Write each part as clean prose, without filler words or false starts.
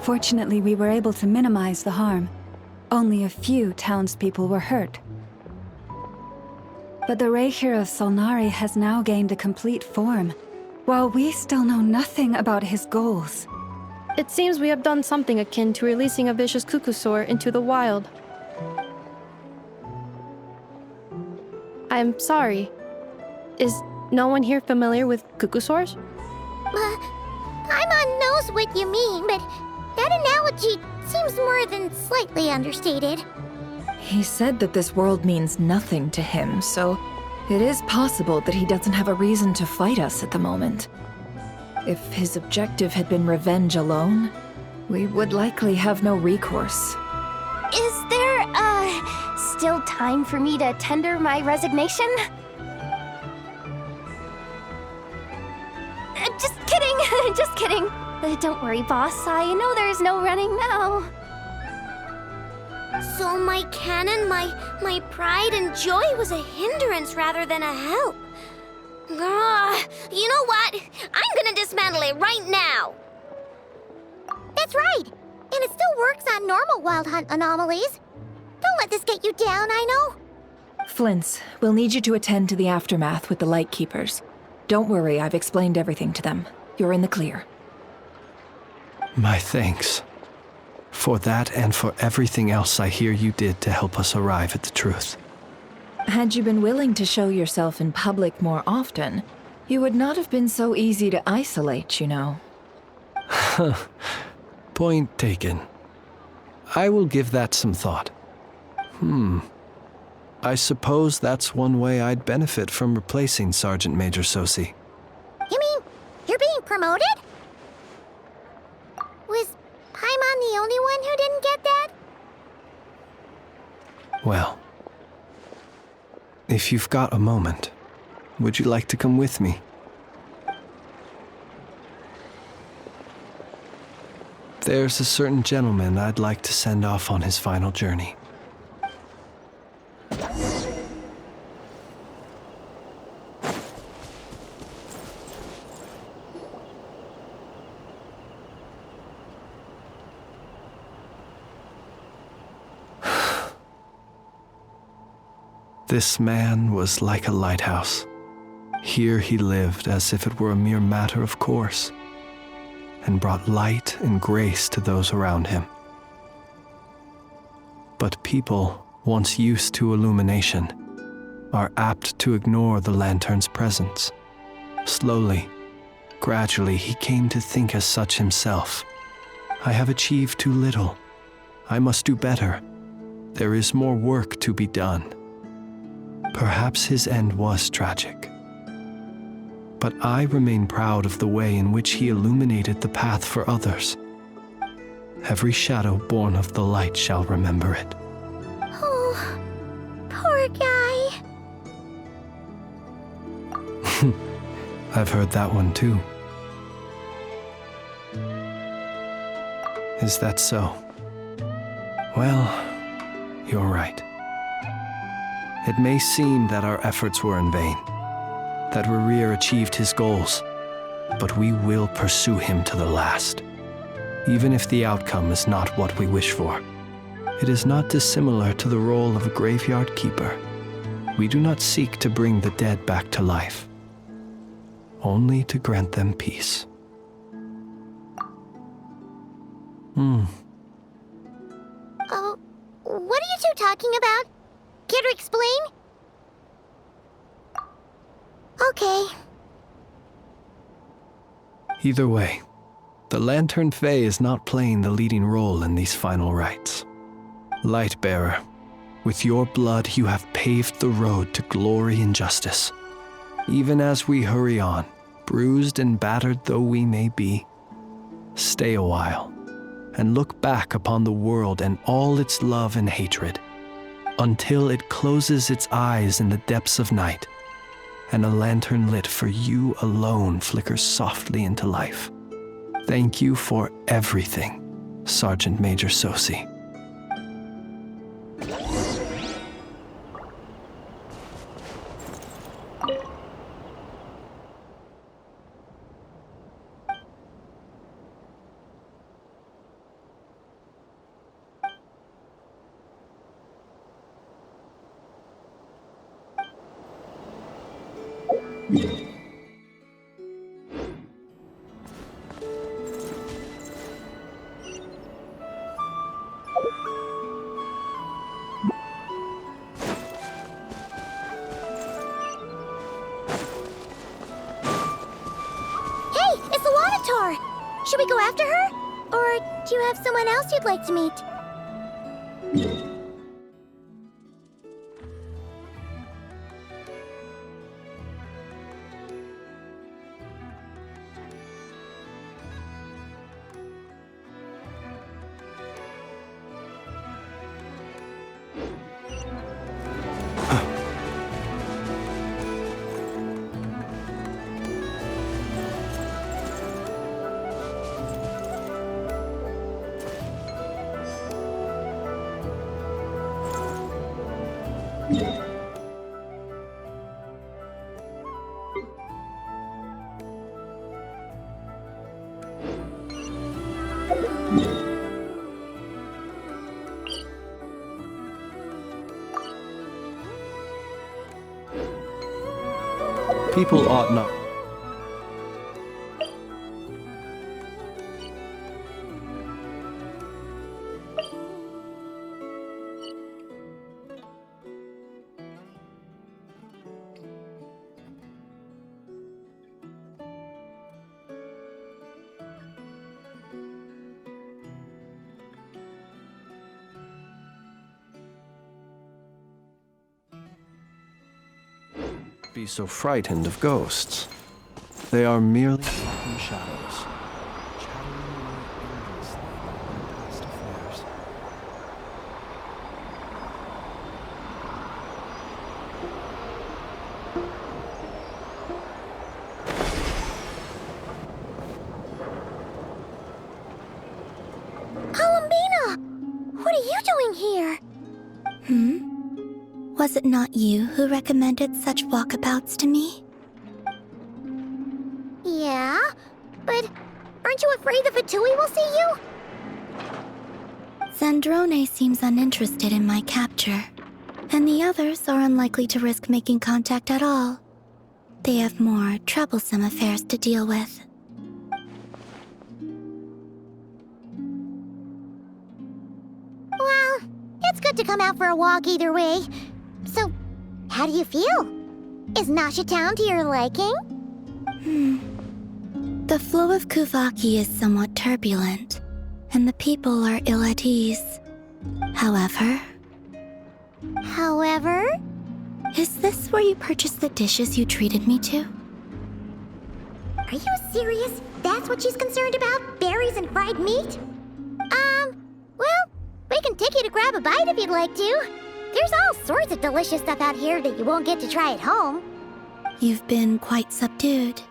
Fortunately, we were able to minimize the harm. Only a few townspeople were hurt. But the Reikir of Solnari has now gained a complete form, while we still know nothing about his goals. It seems we have done something akin to releasing a vicious Kukusaur into the wild. I'm sorry. Is no one here familiar with Kukusaurs? Paimon knows what you mean, but that analogy seems more than slightly understated. He said that this world means nothing to him, so it is possible that he doesn't have a reason to fight us at the moment. If his objective had been revenge alone, we would likely have no recourse. Is there, still time for me to tender my resignation? Just kidding, just kidding. Don't worry, boss. I know there's no running now. So my canon, my pride and joy was a hindrance rather than a help. You know what? I'm gonna dismantle it right now. That's right. And it still works on normal wild hunt anomalies. Don't let this get you down, I know. Flint's, we'll need you to attend to the aftermath with the Lightkeepers. Don't worry, I've explained everything to them. You're in the clear. My thanks. For that and for everything else I hear you did to help us arrive at the truth. Had you been willing to show yourself in public more often, you would not have been so easy to isolate, you know. Point taken. I will give that some thought. I suppose that's one way I'd benefit from replacing Sergeant Major Sosi. You mean you're being promoted? Was Paimon the only one who didn't get that? Well, if you've got a moment, would you like to come with me? There's a certain gentleman I'd like to send off on his final journey. This man was like a lighthouse. Here he lived as if it were a mere matter of course, and brought light and grace to those around him. But people, once used to illumination, are apt to ignore the lantern's presence. Slowly, gradually, he came to think as such himself. I have achieved too little. I must do better. There is more work to be done. Perhaps his end was tragic. But I remain proud of the way in which he illuminated the path for others. Every shadow born of the light shall remember it. Oh, poor guy. I've heard that one too. Is that so? Well, you're right. It may seem that our efforts were in vain, that Rerir achieved his goals, but we will pursue him to the last, even if the outcome is not what we wish for. It is not dissimilar to the role of a graveyard keeper. We do not seek to bring the dead back to life, only to grant them peace. Oh, what are you two talking about? Care to explain? Okay. Either way, the Lantern Fae is not playing the leading role in these final rites. Lightbearer, with your blood you have paved the road to glory and justice. Even as we hurry on, bruised and battered though we may be, stay a while and look back upon the world and all its love and hatred, until it closes its eyes in the depths of night and a lantern lit for you alone flickers softly into life. Thank you for everything, Sergeant Major Sosi. Hey, it's Alanatar! Should we go after her? Or do you have someone else you'd like to meet? People ought not. Be so frightened of ghosts. They are merely walking shadows, chattering away endlessly about their past affairs. Columbina! What are you doing here? Was it not you who recommended such walkabouts to me? Yeah, but aren't you afraid the Fatui will see you? Zandrone seems uninterested in my capture, and the others are unlikely to risk making contact at all. They have more troublesome affairs to deal with. Well, it's good to come out for a walk either way. So, how do you feel? Is Nasha Town to your liking? The flow of Kuvaki is somewhat turbulent, and the people are ill at ease. However, is this where you purchased the dishes you treated me to? Are you serious? That's what she's concerned about? Berries and fried meat? Well, we can take you to grab a bite if you'd like to. There's all sorts of delicious stuff out here that you won't get to try at home. You've been quite subdued.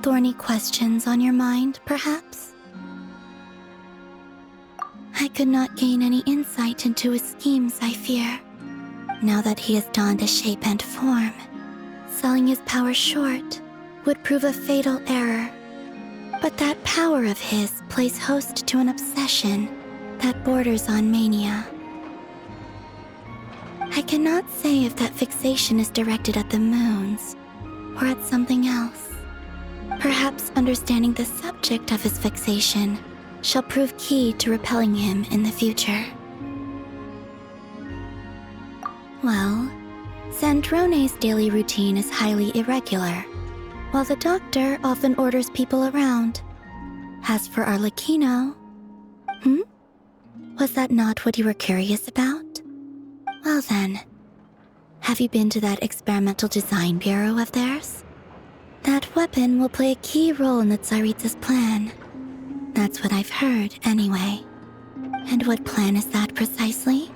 Thorny questions on your mind, perhaps? I could not gain any insight into his schemes, I fear. Now that he has donned a shape and form, selling his power short would prove a fatal error. But that power of his plays host to an obsession that borders on mania. I cannot say if that fixation is directed at the moons or at something else. Perhaps understanding the subject of his fixation shall prove key to repelling him in the future. Well, Zandrone's daily routine is highly irregular, while the doctor often orders people around. As for Arlecchino... Was that not what you were curious about? Well then, have you been to that experimental design bureau of theirs? That weapon will play a key role in the Tsaritsa's plan. That's what I've heard, anyway. And what plan is that precisely?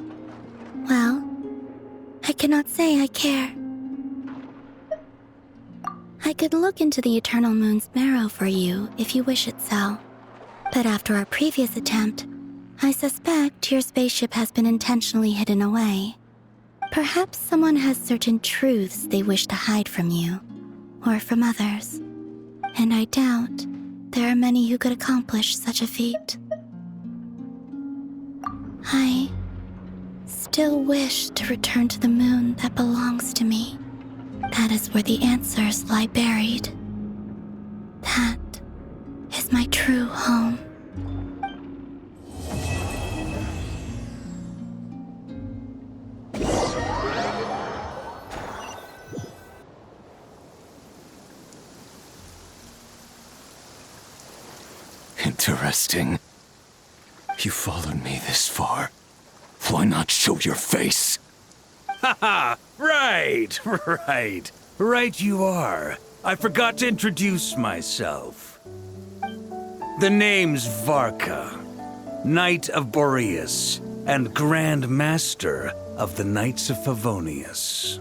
Well, I cannot say I care. I could look into the Eternal Moon's marrow for you if you wish it so. But after our previous attempt, I suspect your spaceship has been intentionally hidden away. Perhaps someone has certain truths they wish to hide from you, or from others. And I doubt there are many who could accomplish such a feat. I still wish to return to the moon that belongs to me. That is where the answers lie buried. That is my true home. Interesting. You followed me this far. Why not show your face? Haha! Right, right. Right you are. I forgot to introduce myself. The name's Varka, Knight of Boreas, and Grand Master of the Knights of Favonius.